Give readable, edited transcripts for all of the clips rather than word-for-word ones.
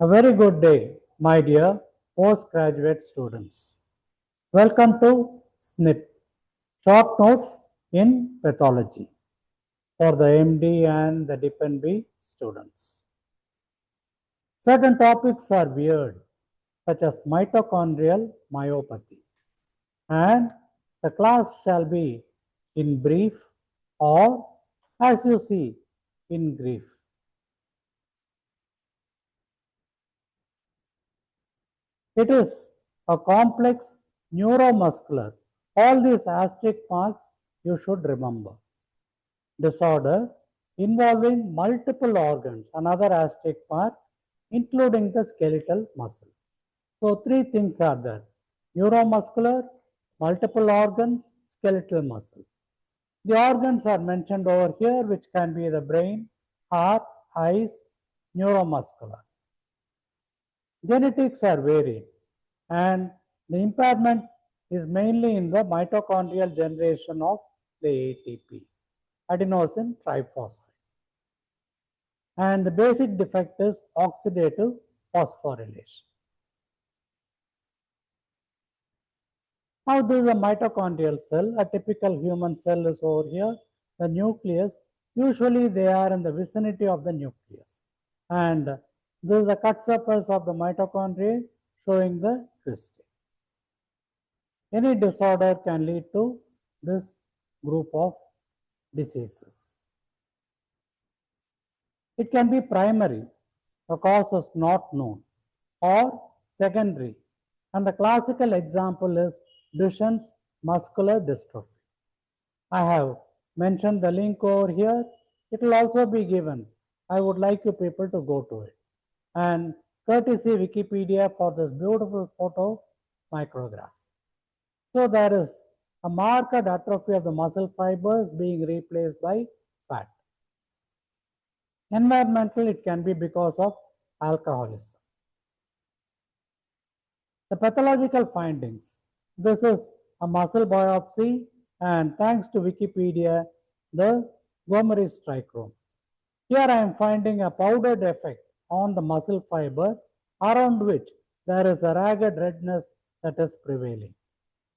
A very good day, my dear postgraduate students. Welcome to SNIP, Short Notes in Pathology for the MD and the DPNB students. Certain topics are weird, such as mitochondrial myopathy, and the class shall be in brief or, as you see, in grief. It is a complex neuromuscular. All these asterisk marks you should remember. Disorder involving multiple organs, another asterisk mark, including the skeletal muscle. So three things are there: neuromuscular, multiple organs, skeletal muscle. The organs are mentioned over here, which can be the brain, heart, eyes, neuromuscular. Genetics are varied, and the impairment is mainly in the mitochondrial generation of the ATP, adenosine triphosphate. And the basic defect is oxidative phosphorylation. Now this is a mitochondrial cell. A typical human cell is over here. The nucleus, usually they are in the vicinity of the nucleus. And this is a cut surface of the mitochondria showing the crystal. Any disorder can lead to this group of diseases. It can be primary, the cause is not known, or secondary, and the classical example is Duchenne's muscular dystrophy. I have mentioned the link over here. It will also be given. I would like you people to go to it. And courtesy Wikipedia for this beautiful photo micrograph. So there is a marked atrophy of the muscle fibers being replaced by fat. Environmental, it can be because of alcoholism. The pathological findings. This is a muscle biopsy, and thanks to Wikipedia, the Gomery's trichrome. Here I am finding a powdered effect on the muscle fiber around which there is a ragged redness that is prevailing.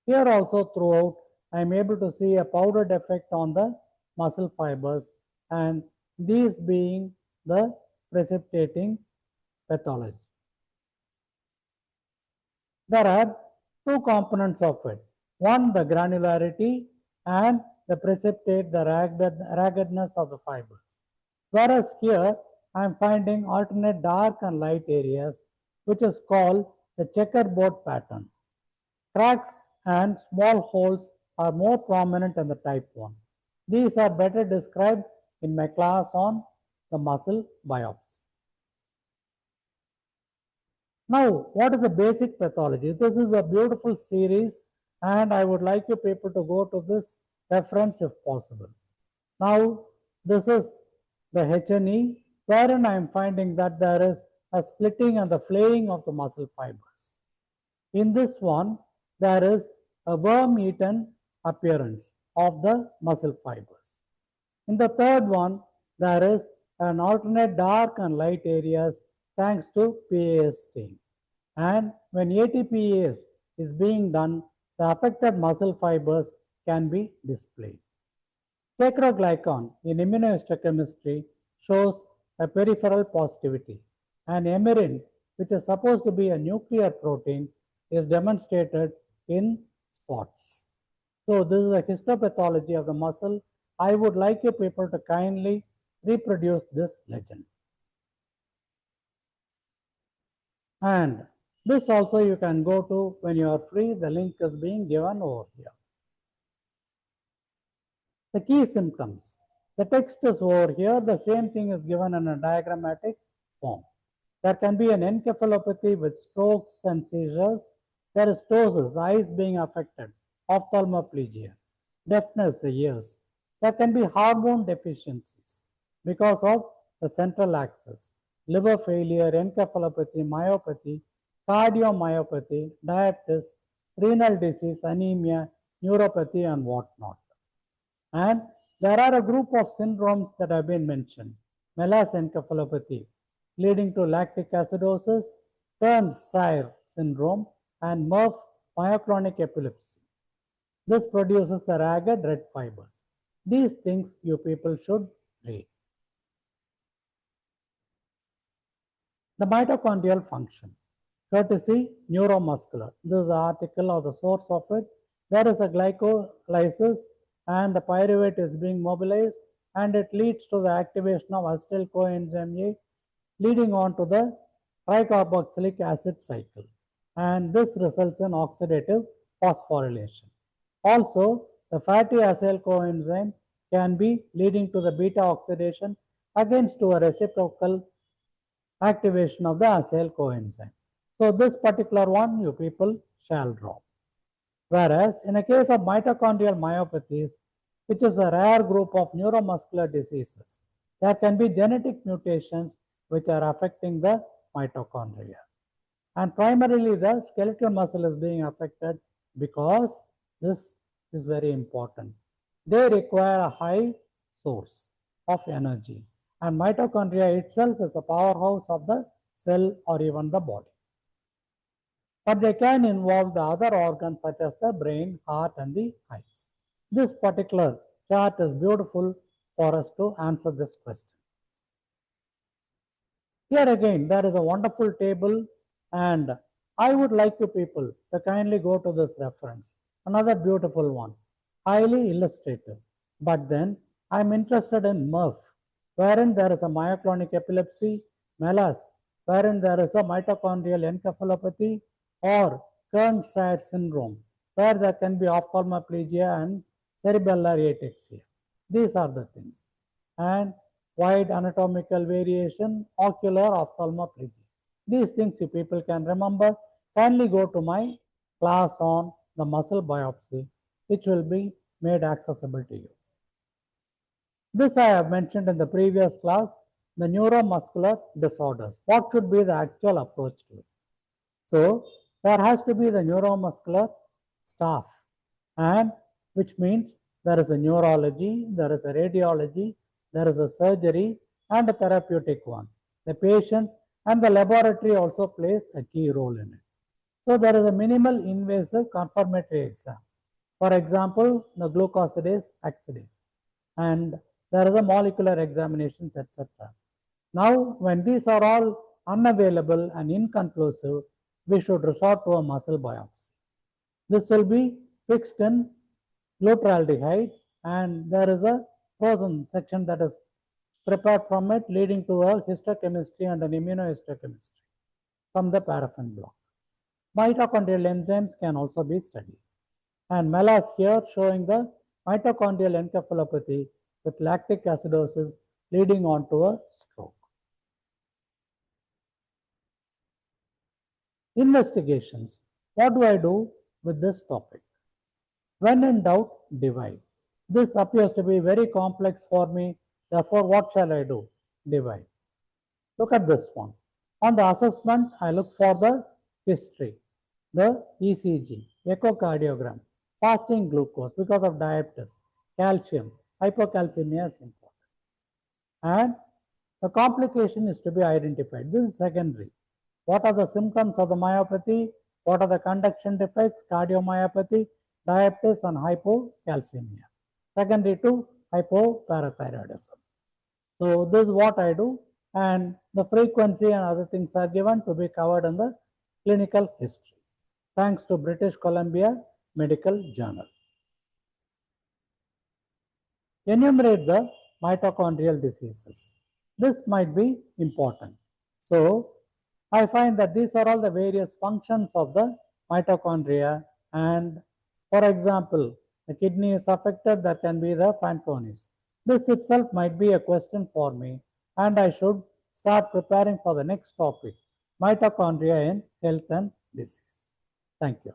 Here also throughout I am able to see a powdered effect on the muscle fibers, and these being the precipitating pathology. There are two components of it. One, the granularity, and the precipitate, the raggedness of the fibers. Whereas here I am finding alternate dark and light areas, which is called the checkerboard pattern. Cracks and small holes are more prominent in the type 1. These are better described in my class on the muscle biopsy. Now, what is the basic pathology? This is a beautiful series, and I would like you people to go to this reference if possible. Now, this is the HNE, wherein I am finding that there is a splitting and the flaying of the muscle fibers. In this one, there is a worm-eaten appearance of the muscle fibers. In the third one, there is an alternate dark and light areas thanks to PAS stain. And when ATPase is being done, the affected muscle fibers can be displayed. Sacroglycan in immunohistochemistry shows a peripheral positivity, and emirin, which is supposed to be a nuclear protein, is demonstrated in spots. So this is a histopathology of the muscle. I would like you people to kindly reproduce this legend. And this also you can go to when you are free. The link is being given over here. The key symptoms. The text is over here. The same thing is given in a diagrammatic form. There can be an encephalopathy with strokes and seizures. There is ptosis, the eyes being affected, ophthalmoplegia, deafness, the ears. There can be hormone deficiencies because of the central axis, liver failure, encephalopathy, myopathy, cardiomyopathy, diabetes, renal disease, anemia, neuropathy, and whatnot. And there are a group of syndromes that have been mentioned. Melas encephalopathy, leading to lactic acidosis, Kearns-Sayre syndrome, and MRF myoclonic epilepsy. This produces the ragged red fibers. These things you people should read. The mitochondrial function, courtesy neuromuscular. This is the article or the source of it. There is a glycolysis and the pyruvate is being mobilized and it leads to the activation of acetyl coenzyme A, leading on to the tricarboxylic acid cycle. And this results in oxidative phosphorylation. Also, the fatty acyl coenzyme can be leading to the beta oxidation against to a reciprocal activation of the acyl coenzyme. So this particular one you people shall drop. Whereas in a case of mitochondrial myopathies, which is a rare group of neuromuscular diseases, there can be genetic mutations which are affecting the mitochondria. And primarily the skeletal muscle is being affected because this is very important. They require a high source of energy. And mitochondria itself is a powerhouse of the cell or even the body. But they can involve the other organs such as the brain, heart, and the eyes. This particular chart is beautiful for us to answer this question. Here again, there is a wonderful table, and I would like you people to kindly go to this reference. Another beautiful one, highly illustrative. But then I'm interested in MRF, wherein there is a myoclonic epilepsy, MELAS, wherein there is a mitochondrial encephalopathy, or Kearns-Sayre syndrome, where there can be ophthalmoplegia and cerebellar ataxia. These are the things. And wide anatomical variation, ocular ophthalmoplegia. These things you people can remember. Kindly go to my class on the muscle biopsy, which will be made accessible to you. This I have mentioned in the previous class, the neuromuscular disorders. What should be the actual approach to it? So there has to be the neuromuscular staff, and which means there is a neurology, there is a radiology, there is a surgery and a therapeutic one. The patient and the laboratory also plays a key role in it. So there is a minimal invasive confirmatory exam. For example, the glucosidase oxidase, and there is a molecular examinations, etc. Now, when these are all unavailable and inconclusive, we should resort to a muscle biopsy. This will be fixed in glutaraldehyde, and there is a frozen section that is prepared from it, leading to a histochemistry and an immunohistochemistry from the paraffin block. Mitochondrial enzymes can also be studied. And MELAS here showing the mitochondrial encephalopathy with lactic acidosis leading on to a stroke. Investigations. What do I do with this topic? When in doubt, divide. This appears to be very complex for me. Therefore, what shall I do? Divide. Look at this one. On the assessment, I look for the history, the ECG, echocardiogram, fasting glucose because of diabetes, calcium, hypocalcemia is important. And the complication is to be identified. This is secondary. What are the symptoms of the myopathy? What are the conduction defects, cardiomyopathy, diabetes, and hypocalcemia? Secondary to hypoparathyroidism. So this is what I do, and the frequency and other things are given to be covered in the clinical history. Thanks to British Columbia Medical Journal. Enumerate the mitochondrial diseases. This might be important. So I find that these are all the various functions of the mitochondria, and for example, the kidney is affected, that can be the Fanconi's. This itself might be a question for me, and I should start preparing for the next topic, mitochondria in health and disease. Thank you.